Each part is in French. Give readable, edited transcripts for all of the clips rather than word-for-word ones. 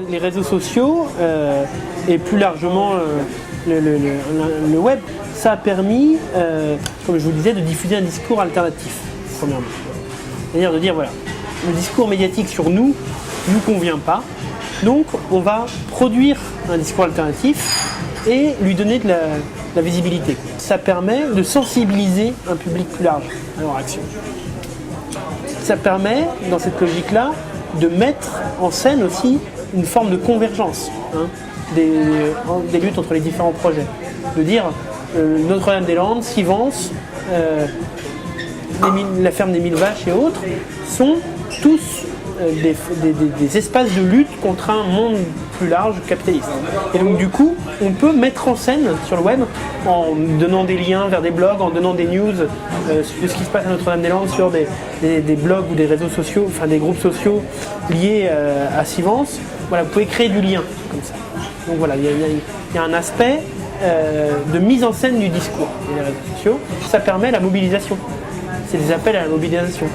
Les réseaux sociaux et plus largement le web, ça a permis, comme je vous le disais, de diffuser un discours alternatif, premièrement. C'est-à-dire de dire, voilà, le discours médiatique sur nous ne convient pas, donc on va produire un discours alternatif et lui donner de la visibilité. Ça permet de sensibiliser un public plus large à leur action. Ça permet, dans cette logique-là, de mettre en scène aussi une forme de convergence des luttes entre les différents projets. De dire Notre-Dame-des-Landes, Sivens, la ferme des 1000 vaches et autres sont tous des espaces de lutte contre un monde plus large capitaliste. Et donc du coup, on peut mettre en scène sur le web en donnant des liens vers des blogs, en donnant des news de ce qui se passe à Notre-Dame-des-Landes sur des blogs ou des réseaux sociaux, enfin des groupes sociaux liés à Sivens. Voilà, vous pouvez créer du lien comme ça. Donc voilà, il y a un aspect de mise en scène du discours des réseaux sociaux. Ça permet la mobilisation. C'est des appels à la mobilisation.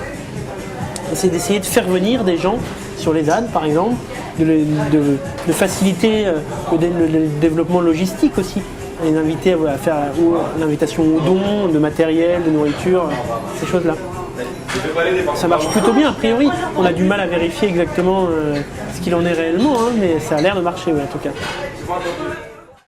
C'est d'essayer de faire venir des gens sur les ZAD, par exemple, de faciliter le développement logistique aussi. Les inviter à faire l'invitation aux dons, de matériel, de nourriture, ces choses-là. Ça marche plutôt bien, a priori. On a du mal à vérifier exactement ce qu'il en est réellement, mais ça a l'air de marcher, en tout cas.